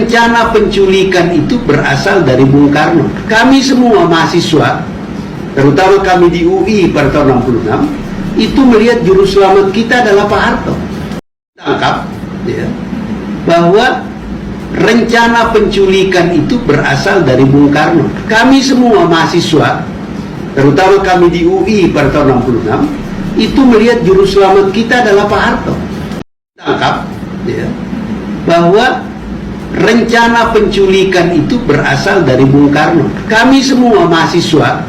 rencana penculikan itu berasal dari Bung Karno. Kami semua mahasiswa, terutama kami di UI pada tahun 66, itu melihat juru selamat kita adalah Pak Harto. Tangkap ya, bahwa rencana penculikan itu berasal dari Bung Karno. Kami semua mahasiswa, terutama kami di UI pada tahun 66, itu melihat juru selamat kita adalah Pak Harto. Tangkap ya, bahwa rencana penculikan itu berasal dari Bung Karno. Kami semua mahasiswa,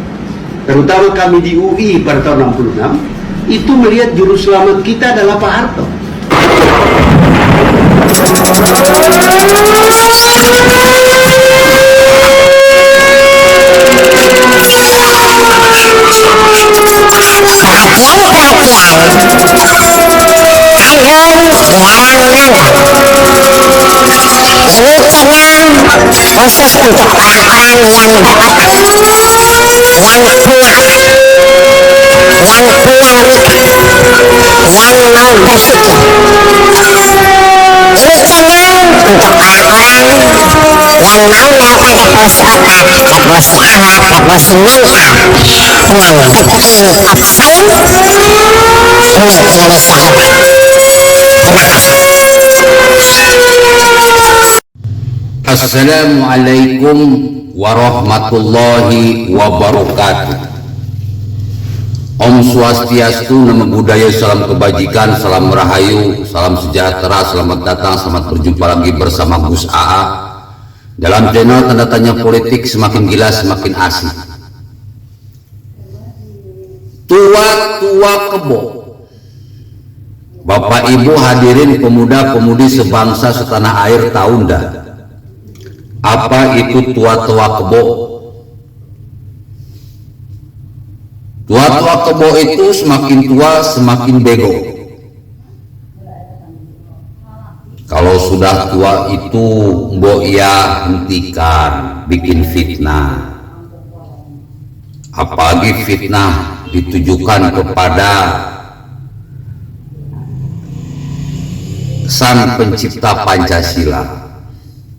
terutama kami di UI pada tahun 66, itu melihat juru selamat kita adalah Pak Harto. Khusus untuk orang-orang yang mau berpikir. Ceritanya untuk orang-orang yang mau melakukan revolusi otak, revolusi alat, revolusi mental dengan bikin vaksin untuk Indonesia hebat. Terima kasih. Assalamualaikum warahmatullahi wabarakatuh. Om Swastiastu, Namo Buddhaya, salam kebajikan, salam rahayu, salam sejahtera, selamat datang, selamat berjumpa lagi bersama Gus AA dalam channel Tanda Tanya Politik, semakin gila semakin asik. Tua-tua kebo, Bapak Ibu hadirin pemuda-pemudi sebangsa setanah air, tahu ndak apa itu tua-tua kebo? Tua-tua kebo itu semakin tua semakin bego. Kalau sudah tua itu mbok ya hentikan bikin fitnah. Apalagi fitnah ditujukan kepada sang pencipta Pancasila,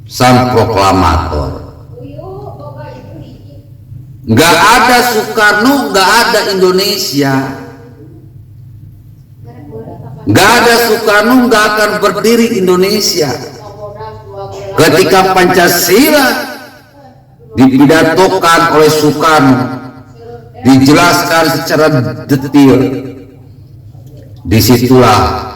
sang proklamator. Nggak ada Soekarno, nggak ada Indonesia. Nggak ada Soekarno, nggak akan berdiri Indonesia. Ketika Pancasila dipidatokan oleh Soekarno, dijelaskan secara detail, disitulah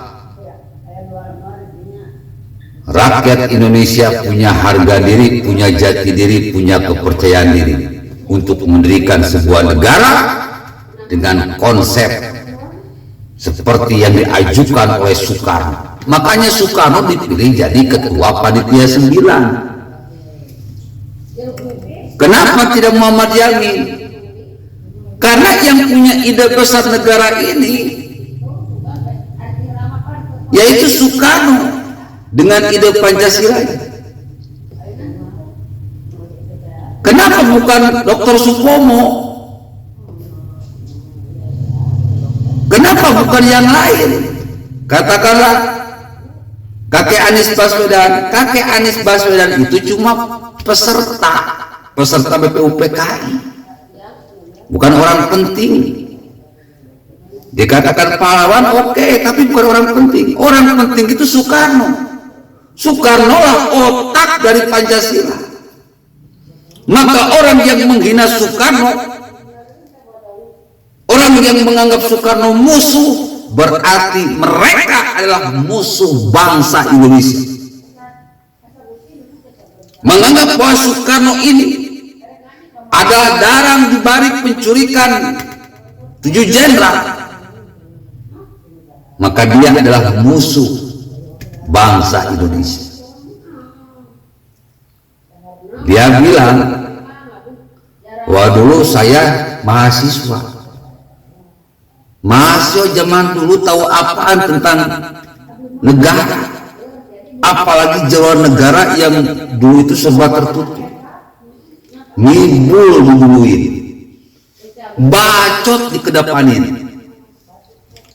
rakyat Indonesia punya harga diri, punya jati diri, punya kepercayaan diri untuk mendirikan sebuah negara dengan konsep seperti yang diajukan oleh Soekarno. Makanya Soekarno dipilih jadi ketua panitia 9. Kenapa tidak Muhammad Yamin? Karena yang punya ide besar negara ini yaitu Soekarno dengan ide Pancasila. Kenapa bukan Dr. Supomo? Kenapa bukan yang lain? Katakanlah kakek Anies Baswedan. Kakek Anies Baswedan itu cuma peserta BPUPKI, bukan orang penting. Dikatakan pahlawan, oke, tapi bukan orang penting. Orang penting itu Soekarno. Soekarno lah otak dari Pancasila. Maka orang yang menghina Soekarno, orang yang menganggap Soekarno musuh, berarti mereka adalah musuh bangsa Indonesia. Menganggap bahwa Soekarno ini adalah dalang dibalik penculikan 7 jenderal, maka dia adalah musuh bangsa Indonesia. Dia bilang, wah dulu saya mahasiswa zaman dulu tahu apaan tentang negara, apalagi jalan negara yang dulu itu serba tertutup, ngibul duluin, bacot dikedepanin,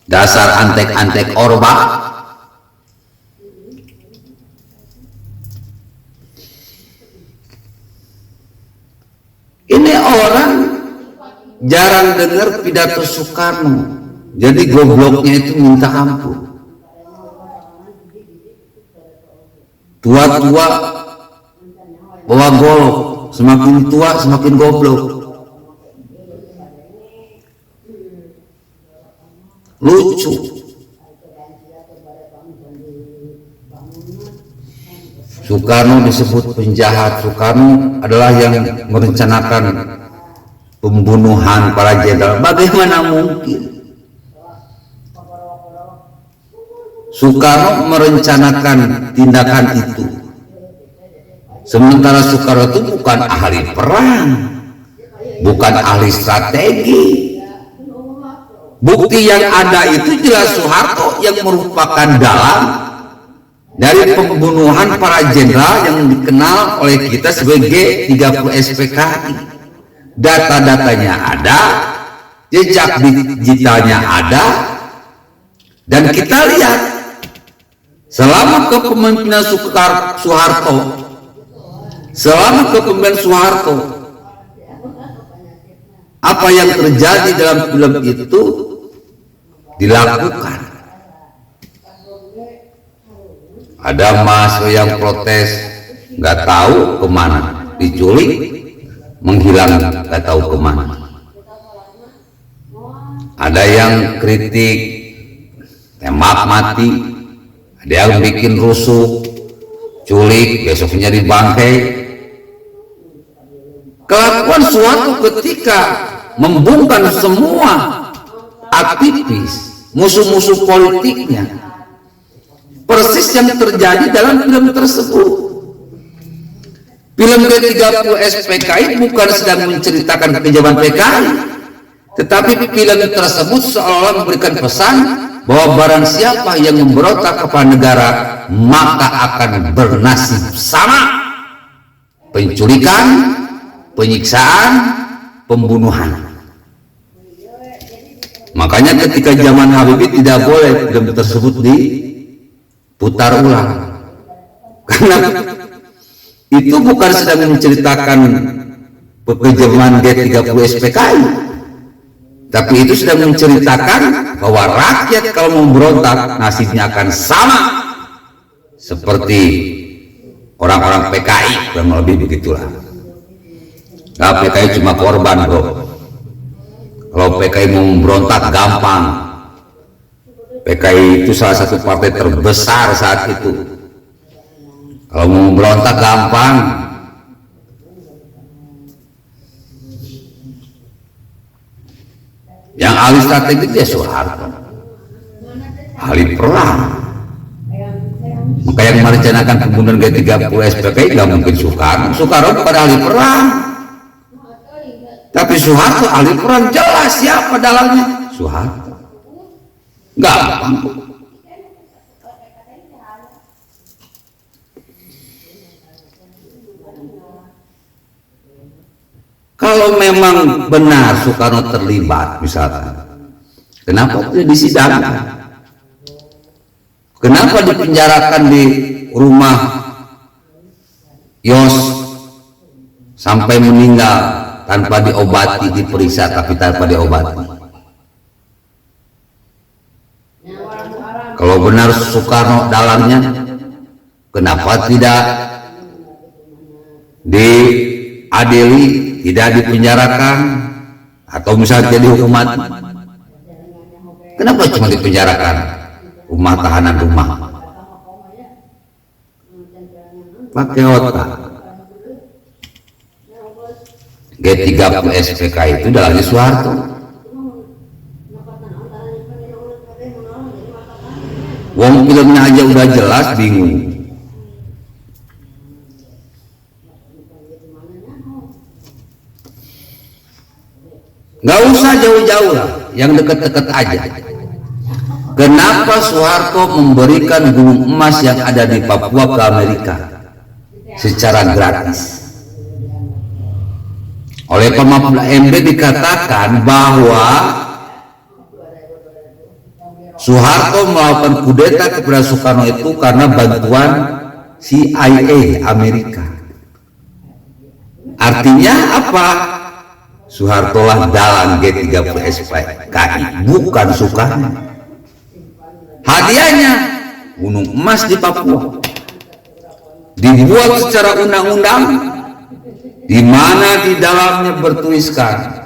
dasar antek-antek orba. jarang dengar pidato Soekarno. Jadi gobloknya itu minta ampun. Tua-tua bawa golok, semakin tua semakin goblok. Lucu. Soekarno disebut penjahat. Soekarno adalah yang merencanakan pembunuhan para jenderal. Bagaimana mungkin? Soekarno merencanakan tindakan itu. Sementara Soekarno itu bukan ahli perang, bukan ahli strategi. Bukti yang ada itu jelas Soeharto yang merupakan dalang dari pembunuhan para jenderal yang dikenal oleh kita sebagai 30 SPKI. Data-datanya ada, jejak digitalnya ada, dan kita lihat selama kepemimpinan Soeharto, apa yang terjadi dalam film itu dilakukan. Ada mahasiswa yang protes, nggak tahu kemana, diculik, menghilang, nggak tahu kemana. Ada yang kritik, tembak mati. Ada yang bikin rusuh, culik, besoknya dibangkai. Kelakuan Soeharto ketika membungkam semua aktivis, musuh-musuh politiknya, persis yang terjadi dalam film tersebut. Film G30 SPKI bukan sedang menceritakan kekejaman PKI, tetapi film tersebut seolah memberikan pesan bahwa barang siapa yang memberontak kepada negara maka akan bernasib sama. Penculikan, penyiksaan, pembunuhan. Makanya ketika zaman Habibie tidak boleh film tersebut diputar ulang, karena itu bukan sedang menceritakan kekejaman G30 SPKI, tapi itu sedang menceritakan bahwa rakyat kalau memberontak nasibnya akan sama seperti orang-orang PKI, kurang lebih begitulah. Nah, PKI cuma korban, bro. Kalau PKI mau memberontak gampang. PKI itu salah satu partai terbesar saat itu. Kalau mau memberontak gampang. Yang ahli strategi dia Soeharto, ahli perang. Maka yang merencanakan pembunuhan G30 SPKI nggak mungkin Soekarno. Soekarno pada ahli perang, tapi Soeharto ahli perang, jelas siapa dalangnya. Soeharto. Gampang. Kalau memang benar Soekarno terlibat misalkan, kenapa tidak disidangkan? Kenapa dipenjarakan di rumah Yos sampai meninggal tanpa diobati, diperiksa tapi tanpa diobati? Kalau benar Soekarno dalangnya, kenapa tidak diadili, tidak dipenjarakan, atau misalnya jadi hukum mati? Kenapa cuma dipenjarakan? Rumah tahanan rumah. Pakai otak. G30 SPKI itu dalangnya Soeharto. Wong filmnya aja udah jelas, bingung. Nggak usah jauh-jauh lah, yang deket-deket aja. Kenapa Soeharto memberikan gunung emas yang ada di Papua ke Amerika secara gratis? Oleh pemapula MB dikatakan bahwa Soeharto melakukan kudeta kepada Soekarno itu karena bantuan CIA Amerika. Artinya apa? Soeharto lah dalang G30 SPKI, bukan Soekarno. Hadiahnya gunung emas di Papua dibuat secara undang-undang, di mana di dalamnya bertuliskan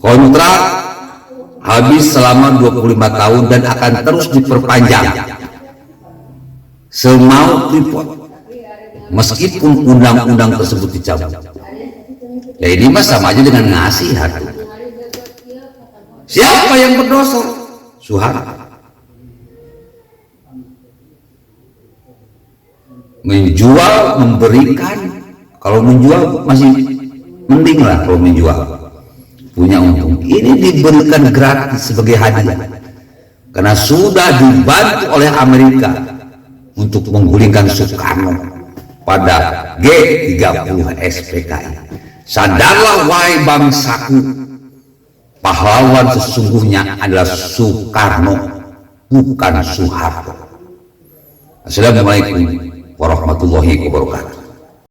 kontrak habis selama 25 tahun dan akan terus diperpanjang semau Freeport meskipun undang-undang tersebut dicabut. Ya ini mas sama aja dengan ngasih hati. Siapa yang berdosa? Soeharto. Menjual, memberikan. Kalau menjual masih mending lah kalau menjual, punya untung. Ini diberikan gratis sebagai hadiah karena sudah dibantu oleh Amerika untuk menggulingkan Soekarno pada G30 SPKI. Sadarlah wahai bangsaku, pahlawan sesungguhnya adalah Soekarno, bukan Soeharto. Assalamualaikum warahmatullahi wabarakatuh.